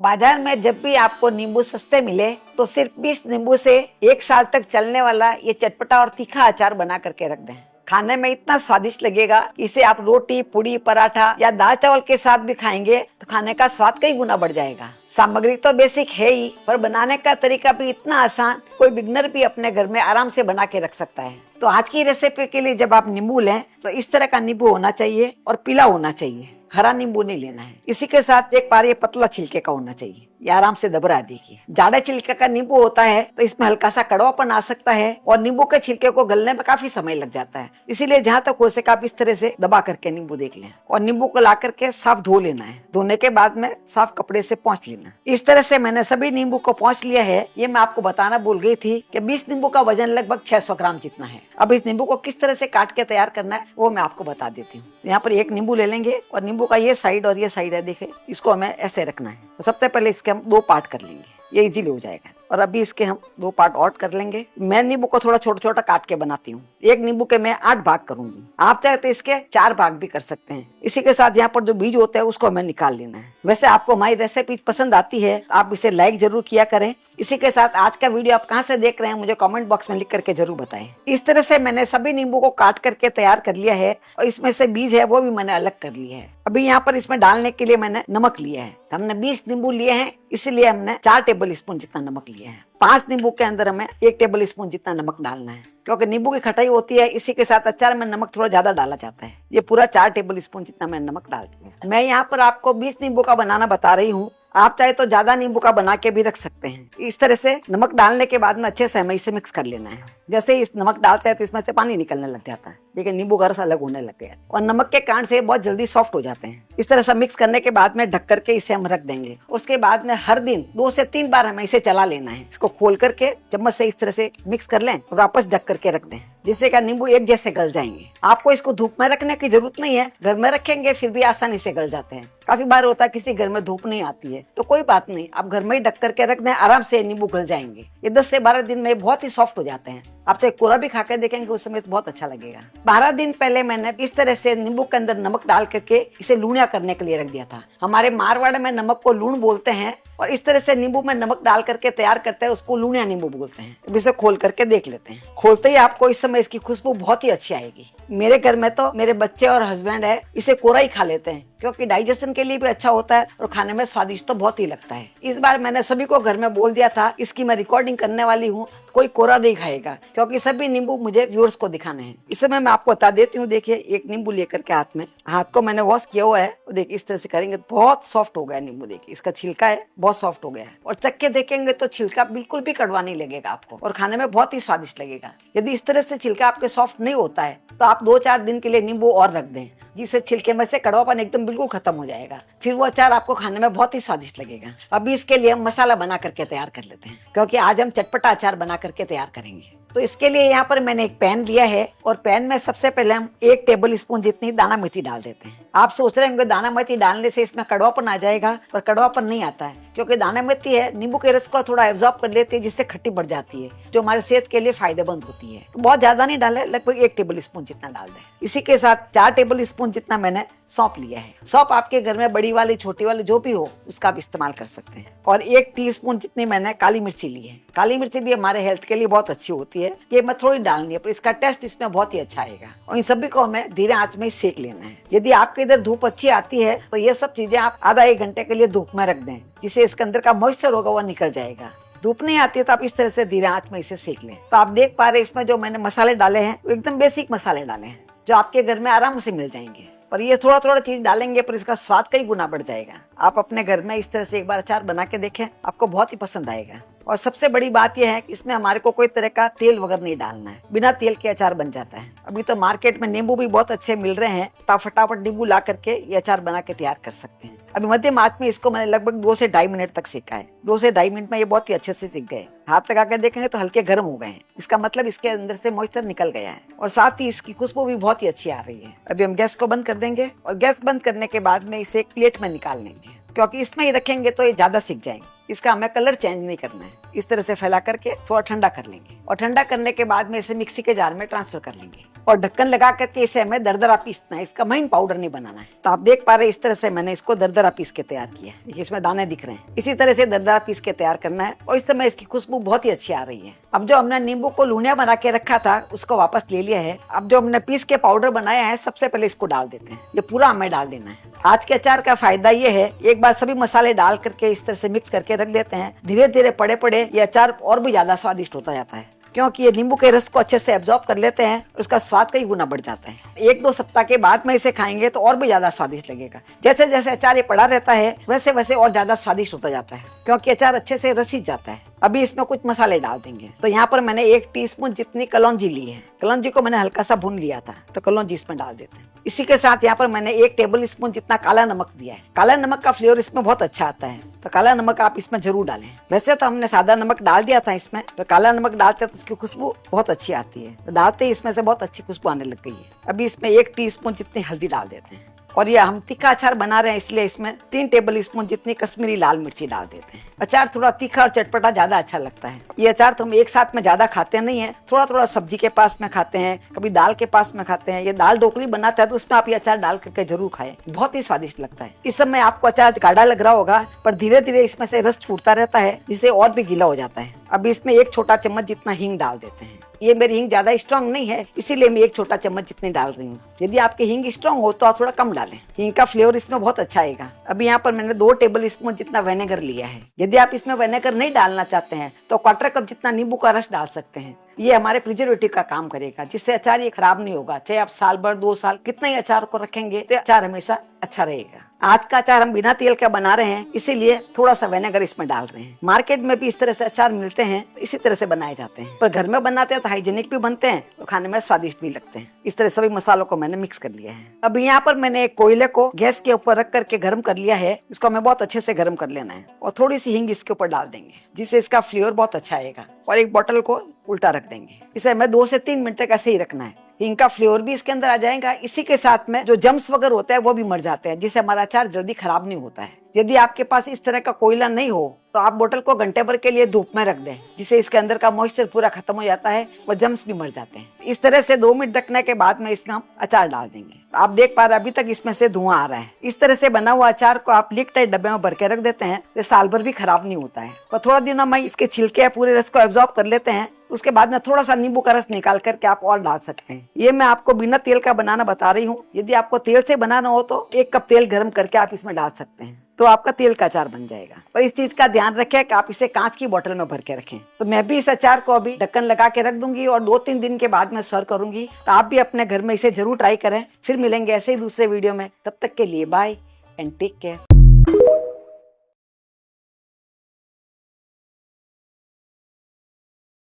बाजार में जब भी आपको नींबू सस्ते मिले तो सिर्फ 20 नींबू से 1 साल तक चलने वाला ये चटपटा और तीखा अचार बना करके रख दें। खाने में इतना स्वादिष्ट लगेगा कि इसे आप रोटी, पूड़ी, पराठा या दाल चावल के साथ भी खाएंगे तो खाने का स्वाद कई गुना बढ़ जाएगा। सामग्री तो बेसिक है ही, पर बनाने का तरीका भी इतना आसान, कोई बिगनर भी अपने घर में आराम से बना के रख सकता है। तो आज की रेसिपी के लिए जब आप नींबू लें तो इस तरह का नींबू होना चाहिए और पीला होना चाहिए, हरा नींबू नहीं लेना है। इसी के साथ एक बार ये पतला छिलके का होना चाहिए, ये आराम से दबरा देखिए। जाड़े छिलके का नींबू होता है तो इसमें हल्का सा कड़वापन आ सकता है और नींबू के छिलके को गलने में काफी समय लग जाता है। इसीलिए जहाँ तक हो सके आप इस तरह से दबा करके नींबू देख लें और नींबू को ला करके साफ धो लेना है। धोने के बाद में साफ कपड़े से पोंछ लेना। इस तरह से मैंने सभी नींबू को पोंछ लिया है। ये मैं आपको बताना भूल गई थी कि 20 नींबू का वजन लगभग 600 ग्राम जितना है। अब इस नींबू को किस तरह से काट के तैयार करना है वो मैं आपको बता देती हूँ। यहाँ पर एक नींबू ले लेंगे और नींबू का ये साइड और ये साइड है, देखे, इसको हमें ऐसे रखना है। तो सबसे पहले इसके हम 2 पार्ट कर लेंगे, ये इजीली हो जाएगा। और अभी इसके हम 2 पार्ट और कर लेंगे। मैं नींबू को थोड़ा छोटा छोटा काट के बनाती हूँ। एक नींबू के मैं 8 भाग करूंगी, आप चाहे तो इसके 4 भाग भी कर सकते हैं। इसी के साथ यहाँ पर जो बीज होता है उसको हमें निकाल लेना है। वैसे आपको हमारी रेसिपी पसंद आती है आप इसे लाइक जरूर किया करें। इसी के साथ आज का वीडियो आप कहाँ से देख रहे हैं मुझे कमेंट बॉक्स में लिख करके जरूर बताएं। इस तरह से मैंने सभी नींबू को काट करके तैयार कर लिया है और इसमें से बीज है वो भी मैंने अलग कर लिया है। अभी यहाँ पर इसमें डालने के लिए मैंने नमक लिया है। हमने 20 नींबू लिए हैं, इसलिए हमने 4 टेबल स्पून जितना नमक लिया है। 5 नींबू के अंदर हमें 1 टेबल स्पून जितना नमक डालना है, क्योंकि नींबू की खटाई होती है। इसी के साथ अचार में नमक थोड़ा ज्यादा डाला जाता है। ये पूरा 4 टेबल स्पून जितना मैंने नमक डाल दिया। मैं यहाँ पर आपको 20 नींबू का बनाना बता रही हूँ, आप चाहे तो ज्यादा नींबू का बना के भी रख सकते हैं। इस तरह से नमक डालने के बाद में अच्छे से हमें इसे मिक्स कर लेना है। जैसे इस नमक डालते हैं तो इसमें से पानी निकलने लग जाता है, लेकिन नींबू का रस अलग होने लग गया और नमक के कारण से बहुत जल्दी सॉफ्ट हो जाते हैं। इस तरह से मिक्स करने के बाद में ढक करके इसे हम रख देंगे। उसके बाद में हर दिन 2 से 3 बार हमें इसे चला लेना है। इसको खोल करके चम्मच से इस तरह से मिक्स कर लें और वापस ढक करके रख दें, जिससे का नींबू एक जैसे गल जाएंगे। आपको इसको धूप में रखने की जरूरत नहीं है, घर में रखेंगे फिर भी आसानी से गल जाते हैं। काफी बार होता है किसी घर में धूप नहीं आती है, तो कोई बात नहीं, आप घर में ही ढक करके रख दें, आराम से नींबू गल जाएंगे। ये 10 से 12 दिन में बहुत ही सॉफ्ट हो जाते हैं। आप चाहे कोरा भी खा के देखेंगे उस समय तो बहुत अच्छा लगेगा। 12 दिन पहले मैंने इस तरह से नींबू के अंदर नमक डाल करके इसे लूणिया करने के लिए रख दिया था। हमारे मारवाड़ में नमक को लूण बोलते हैं और इस तरह से नींबू में नमक डाल करके तैयार करते हैं, उसको लूणिया नींबू बोलते हैं। अब इसे खोल करके देख लेते हैं। खोलते ही आपको इस समय इसकी खुशबू बहुत ही अच्छी आएगी। मेरे घर में तो मेरे बच्चे और हस्बैंड है इसे कोरा ही खा लेते हैं, क्योंकि डाइजेशन के लिए भी अच्छा होता है और खाने में स्वादिष्ट तो बहुत ही लगता है। इस बार मैंने सभी को घर में बोल दिया था इसकी मैं रिकॉर्डिंग करने वाली हूँ, कोई कोरा नहीं खाएगा, क्योंकि सभी नींबू मुझे व्यूअर्स को दिखाने हैं। इस समय मैं आपको बता देती हूँ। देखिए, एक नींबू लेकर के हाथ को मैंने वॉश किया हुआ है। देखिए इस तरह से करेंगे बहुत सॉफ्ट हो गया नींबू। देखिए इसका छिलका है बहुत सॉफ्ट हो गया है और चख के देखेंगे तो छिलका बिल्कुल भी कड़वा नहीं लगेगा आपको और खाने में बहुत ही स्वादिष्ट लगेगा। यदि इस तरह से छिलका आपके सॉफ्ट नहीं होता है तो आप 2-4 दिन के लिए नींबू और रख दें, जिससे छिलके में से कड़वापन एकदम बिल्कुल खत्म हो जाएगा। फिर वो अचार आपको खाने में बहुत ही स्वादिष्ट लगेगा। अभी इसके लिए हम मसाला बना करके तैयार कर लेते हैं, क्योंकि आज हम चटपटा अचार बना करके तैयार करेंगे। तो इसके लिए यहाँ पर मैंने एक पैन लिया है और पैन में सबसे पहले हम 1 टेबल स्पून जितनी दाना मेथी डाल देते हैं। आप सोच रहे होंगे दाना मेथी डालने से इसमें कड़वापन आ जाएगा, पर कड़वापन नहीं आता है, क्योंकि दाना मेथी है नींबू के रस को थोड़ा एब्जॉर्ब कर लेती है, जिससे खट्टी बढ़ जाती है, जो हमारे सेहत के लिए फायदेमंद होती है। तो बहुत ज्यादा नहीं डाले, लगभग 1 टेबल स्पून जितना डाल दें। इसी के साथ 4 टेबल स्पून जितना मैंने सौंफ लिया है। सौंफ आपके घर में बड़ी वाली छोटी वाली जो भी हो उसका आप इस्तेमाल कर सकते हैं। और 1 टीस्पून जितनी मैंने काली मिर्ची ली है। काली मिर्ची भी हमारे हेल्थ के लिए बहुत अच्छी होती है। ये मैं थोड़ी डालनी है, पर इसका टेस्ट इसमें बहुत ही अच्छा आएगा। और इन सभी को हमें धीरे आंच में सेक लेना है। यदि आपके इधर धूप अच्छी आती है तो ये सब चीजें आप आधा 1 घंटे के लिए धूप में रख दें, जिससे इसके अंदर का मॉइस्चर होगा वो निकल जाएगा। धूप नहीं आती है तो आप इस तरह से धीरे आंच में इसे सेक लें। तो आप देख पा रहे हैं इसमें जो मैंने मसाले डाले हैं वो एकदम बेसिक मसाले डाले हैं, जो आपके घर में आराम से मिल जाएंगे। पर ये थोड़ा थोड़ा चीज डालेंगे पर इसका स्वाद कई गुना बढ़ जाएगा। आप अपने घर में इस तरह से एक बार अचार बना के देखें, आपको बहुत ही पसंद आएगा। और सबसे बड़ी बात यह है कि इसमें हमारे को कोई तरह का तेल वगैरह नहीं डालना है, बिना तेल के अचार बन जाता है। अभी तो मार्केट में नींबू भी बहुत अच्छे मिल रहे हैं, तो आप फटाफट नींबू ला करके ये अचार बना के तैयार कर सकते हैं। अभी मध्यम आंच में इसको मैंने लगभग 2 से ढाई मिनट तक सेका है। 2 से ढाई मिनट में ये बहुत ही अच्छे से सीख गए। हाथ लगा के देखेंगे तो हल्के गर्म हो गए हैं, इसका मतलब इसके अंदर से मॉइस्चर निकल गया है और साथ ही इसकी खुशबू भी बहुत ही अच्छी आ रही है। अभी हम गैस को बंद कर देंगे और गैस बंद करने के बाद में इसे एक प्लेट में निकाल लेंगे, क्योंकि इसमें ही रखेंगे तो ये ज्यादा सिक जाएंगे। इसका हमें कलर चेंज नहीं करना है। इस तरह से फैला करके थोड़ा ठंडा कर लेंगे और ठंडा करने के बाद में इसे मिक्सी के जार में ट्रांसफर कर लेंगे और ढक्कन लगा करके इसे हमें दरदरा पीसना है, इसका महीन पाउडर नहीं बनाना है। तो आप देख पा रहे हैं इस तरह से मैंने इसको दरदरा पीस के तैयार किया है। देखिए इसमें दाने दिख रहे हैं, इसी तरह से दरदरा पीस के तैयार करना है और इस समय इसकी खुशबू बहुत ही अच्छी आ रही है। अब जो हमने नींबू को लूनिया बना के रखा था उसको वापस ले लिया है। अब जो हमने पीस के पाउडर बनाया है सबसे पहले इसको डाल देते हैं, ये पूरा हमें डाल देना है। आज के अचार का फायदा ये है, एक बार सभी मसाले डाल करके इस तरह से मिक्स करके रख देते हैं, धीरे धीरे पड़े पड़े ये अचार और भी ज्यादा स्वादिष्ट होता जाता है, क्योंकि ये नींबू के रस को अच्छे से एब्जॉर्ब कर लेते हैं और उसका स्वाद कई गुना बढ़ जाता है। 1-2 सप्ताह के बाद में इसे खाएंगे तो और भी ज्यादा स्वादिष्ट लगेगा। जैसे जैसे अचार ये पड़ा रहता है वैसे वैसे और ज्यादा स्वादिष्ट होता जाता है, क्योंकि अचार अच्छे से रस जाता है। अभी इसमें कुछ मसाले डाल देंगे। तो यहाँ पर मैंने 1 टीस्पून जितनी कलौंजी ली है, कलौंजी को मैंने हल्का सा भून लिया था, तो कलौंजी इसमें डाल देते हैं। इसी के साथ यहाँ पर मैंने 1 टेबल स्पून जितना काला नमक दिया है। काला नमक का फ्लेवर इसमें बहुत अच्छा आता है, तो काला नमक आप इसमें जरूर डालें। वैसे तो हमने सादा नमक डाल दिया था इसमें, तो काला नमक डालते हैं तो उसकी खुशबू बहुत अच्छी आती है। तो डालते ही इसमें से बहुत अच्छी खुशबू आने लग गई है। अभी इसमें 1 टीस्पून जितनी हल्दी डाल देते हैं और ये हम तीखा अचार बना रहे हैं इसलिए इसमें 3 टेबल स्पून जितनी कश्मीरी लाल मिर्ची डाल देते हैं। अचार थोड़ा तीखा और चटपटा ज्यादा अच्छा लगता है। ये अचार तो हम एक साथ में ज्यादा खाते नहीं है, थोड़ा थोड़ा सब्जी के पास में खाते हैं, कभी दाल के पास में खाते हैं। ये दाल ढोकली बनाता है तो उसमें आप ये अचार डाल करके जरूर खाएं, बहुत ही स्वादिष्ट लगता है। इस समय आपको अचार गाढ़ा लग रहा होगा, पर धीरे धीरे इसमें से रस छूटता रहता है जिससे और भी गीला हो जाता है। अब इसमें 1 छोटा चम्मच जितना हींग डाल देते हैं। ये मेरी हींग ज्यादा स्ट्रांग नहीं है इसीलिए मैं 1 छोटा चम्मच जितनी डाल रही हूँ। यदि आपकी हींग स्ट्रांग हो तो आप थोड़ा कम डालें, हींग का फ्लेवर इसमें बहुत अच्छा आएगा। अभी यहाँ पर मैंने 2 टेबल स्पून जितना विनेगर लिया है। यदि आप इसमें विनेगर नहीं डालना चाहते हैं तो 1/4 कप जितना नींबू का रस डाल सकते हैं। ये हमारे प्रिजर्वेटिव का काम करेगा, जिससे अचार ये खराब नहीं होगा। चाहे आप साल भर 2 साल कितना ही अचार को रखेंगे तो अचार हमेशा अच्छा रहेगा। आज का अचार हम बिना तेल का बना रहे हैं इसीलिए थोड़ा सा विनेगर इसमें डाल रहे हैं। मार्केट में भी इस तरह से अचार मिलते हैं, इसी तरह से बनाए जाते हैं, पर घर में बनाते हैं तो हाइजीनिक भी बनते हैं और खाने में स्वादिष्ट भी लगते हैं। इस तरह सभी मसालों को मैंने मिक्स कर लिया है। अब यहाँ पर मैंने एक कोयले को गैस के ऊपर रख करके गर्म कर लिया है। इसको हमें बहुत अच्छे से गर्म कर लेना है और थोड़ी सी हींग इसके ऊपर डाल देंगे, जिससे इसका फ्लेवर बहुत अच्छा आएगा। और एक बोतल को उल्टा रख देंगे। इसे हमें 2 से 3 मिनट तक ऐसे ही रखना है। हींग का फ्लेवर भी इसके अंदर आ जाएगा। इसी के साथ में जो जम्स वगैरह होता है वो भी मर जाते हैं, जिससे हमारा अचार जल्दी खराब नहीं होता है। यदि आपके पास इस तरह का कोयला नहीं हो तो आप बोतल को घंटे भर के लिए धूप में रख दें, जिससे इसके अंदर का मॉइस्चर पूरा खत्म हो जाता है और जम्स भी मर जाते हैं। इस तरह से 2 मिनट रखने के बाद में इसमें हम अचार डाल देंगे। आप देख पा रहे हैं अभी तक इसमें से धुआं आ रहा है। इस तरह से बना हुआ अचार को आप लिक टाइट डब्बे में भर के रख देते हैं तो साल भर भी खराब नहीं होता है। और थोड़ा दिनों में इसके छिलके पूरे रस को एब्जॉर्ब कर लेते हैं। उसके बाद में थोड़ा सा नींबू का रस निकाल करके आप और डाल सकते हैं। ये मैं आपको बिना तेल का बनाना बता रही हूँ। यदि आपको तेल से बनाना हो तो 1 कप तेल गर्म करके आप इसमें डाल सकते हैं, तो आपका तेल का अचार बन जाएगा। पर इस चीज का ध्यान रखें कि आप इसे कांच की बोतल में भर के रखें। तो मैं भी इस अचार को अभी ढक्कन लगा के रख दूंगी और 2-3 दिन के बाद में सर्व करूंगी। तो आप भी अपने घर में इसे जरूर ट्राई करें। फिर मिलेंगे ऐसे ही दूसरे वीडियो में। तब तक के लिए बाय एंड टेक केयर।